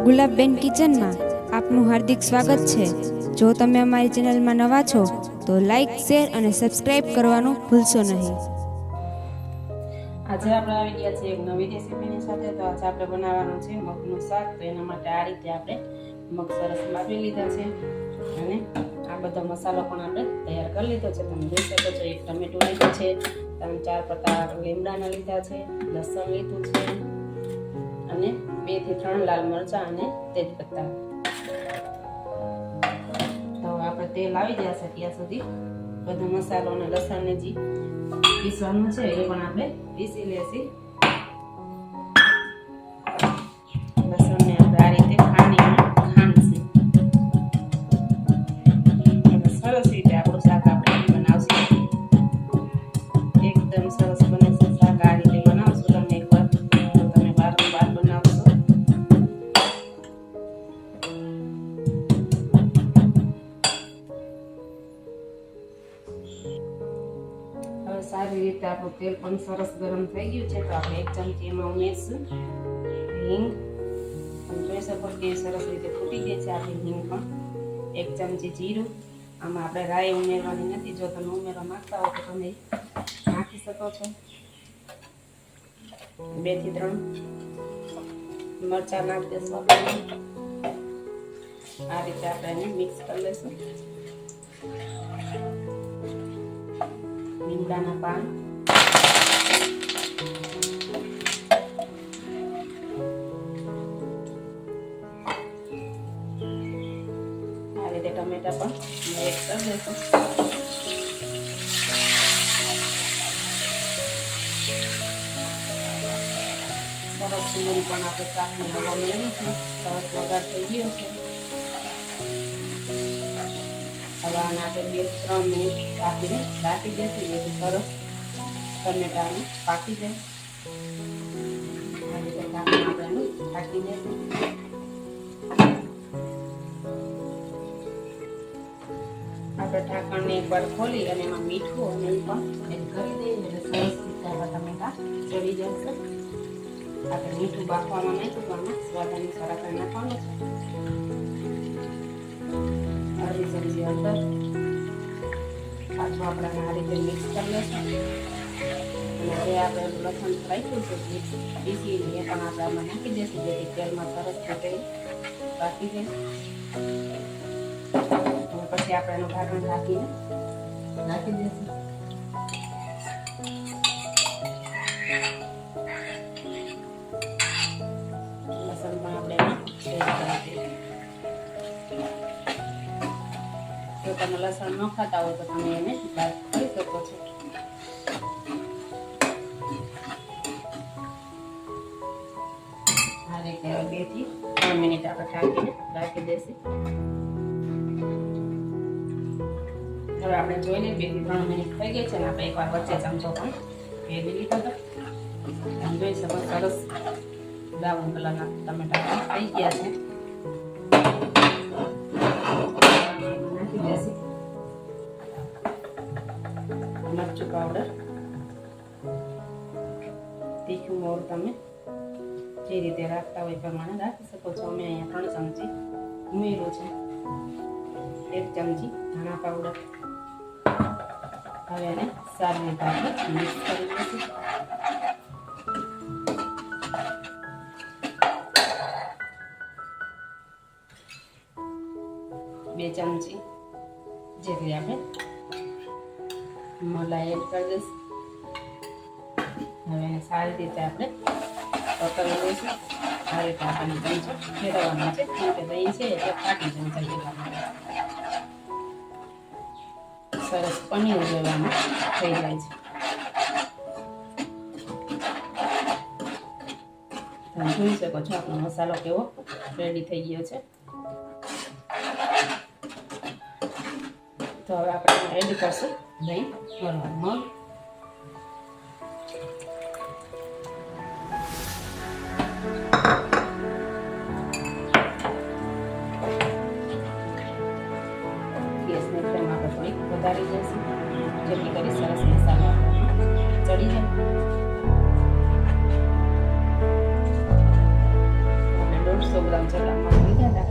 ગુલાબબેન કિચનમાં આપનું હાર્દિક સ્વાગત છે। જો તમે અમારી ચેનલમાં નવા છો તો લાઈક, શેર અને સબસ્ક્રાઇબ કરવાનું ભૂલશો નહીં। આજે આપણે આવી ગયા છીએ એક નવી રેસીપીની સાથે। તો આજે આપણે બનાવવાનું છે મગનું શાક। તો એના માટે આ રીતે આપણે મગ સરસ બાફી લીધા છે અને આ બધો મસાલો પણ આપણે તૈયાર કરી લીધો છે। તમે જોઈ શકો છો, એક ટમેટું લીધું છે, 3-4 પત્તા લીમડાના લીધા છે, લસણ લીધું છે અને 2 થી 3 લાલ મરચાં અને તેજપત્તા। તો આપણે તેલ આવી જશે ત્યાં સુધી બધો મસાલો અને લસણને જે પીસવાનું છે એ પણ આપણે પીસી લેશી। લસણને આપણે આ રીતે ખાંડીમાં ખાંડશી। સરસ રીતે આપણું શાક આપણે બનાવશું। એકદમ સરસ બને છે શાક। આ રીતે બનાવશો તમે એકવાર તો તમે વારંવાર બનાવશો। હવે સારી રીતે આપણું તેલ પણ સરસ ગરમ થઈ ગયું છે। તો આપણે 1 ચમચી એમાં ઉમેરશું હિંગ। તમે જોઈ શકો કે સરસ રીતે ફૂટી ગઈ છે આપણી હિંગ પણ। 1 ચમચી જીરું। આમાં આપણે રાઈ ઉમેરવાની નથી, જો તમે ઉમેરવા માંગતા હો તો તમે નાખી શકો છો। 2 થી 3 મરચાં નાખી દેશું આપણે। આ રીતે આપણે એને મિક્સ કરી લઈશું। લીમડાના પાન, આ રીતે ટમેટા પણ એડ કરી દઈશું। સરસ સુંદરી પણ આપણે શાકની હવા મેળવી છે। સરસ વઘાર થઈ ગયો છે। હવે આને આપણે 2-3 મિનિટ રાખીને ઢાંકી દઈશું જેથી સરસ ટમેટાને પાકી જાય। આ રીતે ઢાંકીને આપણે ઢાંકી દઈશું। આપણે ઢાંકણને એકવાર ખોલી અને એમાં મીઠું અને પણ એડ કરી દઈએ એટલે સરસ રીતે આપણા ટમેટા ચડી જશે। આપણે મીઠું બાફવામાં નાખ્યું તો આમાં સ્વાદ અનુસાર આપણે નાખવાનું છે। અડધી ચમચી હળદર, પાછું આપણે આ રીતે મિક્સ કરી લઈશું અને જે આપણે લસણ રાખ્યું છે પીસીને એ પણ આપણે આમાં નાખી દઈશું જેથી તેલમાં સરસ રીતે બાફી જાય। પછી આપણે એનું ઢાંકણ ઢાંકીને નાખી દઈશું। લસણ પણ આપણે એડ કરી દઈશું। જો તમે લસણ ન ખાતા હોય તો તમે એને બાદ કરી શકો છો। આ રીતે 2 થી 3 મિનિટ આપણે ઢાંકીને રાખી દઈશું। હવે આપણે જોઈ લઈએ 2 થી 3 મિનિટ થઈ ગઈ છે અને આપણે એકવાર વચ્ચે ચમચો પણ ફેરવી લીધો હતો। તમે જોઈ શકો સરસ બ્રાઉન કલરના ટમેટા થઈ ગયા છે। નાખી દઈશું મરચું પાવડર, તીખું મોરું તમે જે રીતે રાખતા હોય પ્રમાણે રાખી શકો છો। અમે અહીંયા 3 ચમચી ઉમેર્યું છે। 1 ચમચી ધાણા પાવડર। હવે એને સારી રીતે આપણે મિક્સ કરી દઈશું। બે ચમચી જેટલી આપણે મલાઈ એડ કરી દઈશું। હવે એને સારી રીતે આપણે પકડી લઈશું। આ રીતે આપણે ચમચો ફેરવવાનો છે કેમ કે દહીં છે એટલે ફાટી ચમચા જેટલા સરસ પનીર જેવાનું થઈ જાય છે। તમે જોઈ શકો છો આપણો મસાલો કેવો રેડી થઈ ગયો છે। તો હવે આપણે એડ કરશું દહીં વાળું મગ। ગેસની ફ્લેમ આપણે થોડીક વધારી દઈશું જેથી કરી સરસ મસાલો ચડી જાય। આપણે 150 200 ગ્રામ જેટલા મગ લીધા હતા.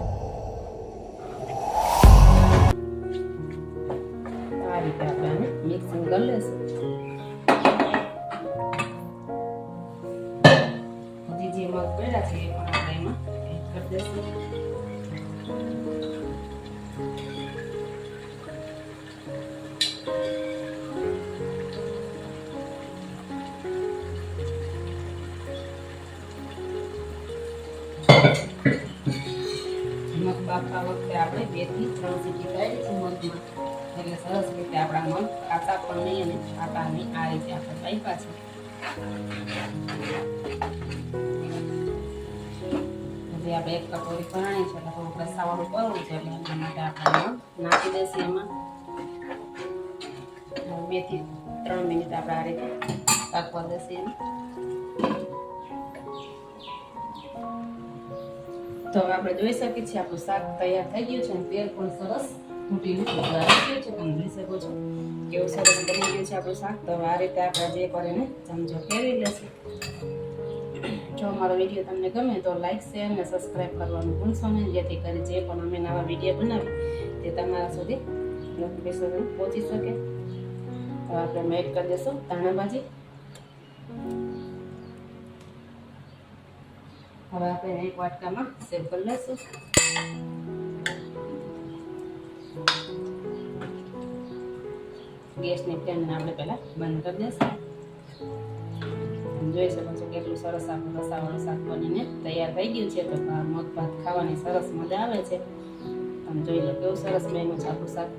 આ રીતે આપણે આને મિક્સિંગ કરી લઈશું. હજી જે મગ પડ્યા છે એ પણ આપણે એમાં એડ કરી દઈશું. મગ બાફતા વખતે આપણે 2 થી 3 સીટી કાઢી છે મગમાં, એટલે સરસ રીતે આપણા મગ કાચા પણ નહીં અને પાકા નહીં. આ રીતે આપણે બાફ્યા છે. હજી આપણે 1 કટોરી ભરાણી છે એટલે થોડુંક રસાવાળું કરવું છે, એટલે એના માટે આપણે મગ નાખી દઈશું એમાં. 2 થી 3 મિનિટ આપણે આ રીતે પાકવા દઈશું એમાં. તો હવે આપણે જોઈ શકીએ છીએ આપણું શાક તૈયાર થઈ ગયું છે અને તેલ પણ સરસ ફૂટીને ઉભરાઈ ગયું છે. તમે જોઈ શકો છો કેવું સરસ બની ગયું છે આપણું શાક. તો હવે આ રીતે આપણે જે કરીને ચમચો ફેરવી લેશું. જો અમારો વિડીયો તમને ગમે તો લાઈક શેર અને સબસ્ક્રાઈબ કરવાનું ભૂલશો નહીં, જેથી કરી જે પણ અમે નવા વિડીયો બનાવીએ તે તમારા સુધી નોટિફિકેશન પહોંચી શકે. તો આપણે એડ કરી દઈશું ધાણાભાજી. હવે આપણે એક વાટકામાં સેવ કરી લઈશું. ગેસની ફ્લેમને આપણે પહેલા બંધ કરી દઈશું. જોઈ શકો છો કેટલું સરસ આપણું રસાવાળું શાક બનીને તૈયાર થઈ ગયું છે. તો મગ ભાત ખાવાની સરસ મજા આવે છે. તમે જોઈ લો કેવું સરસ બન્યું છે આપણું શાક.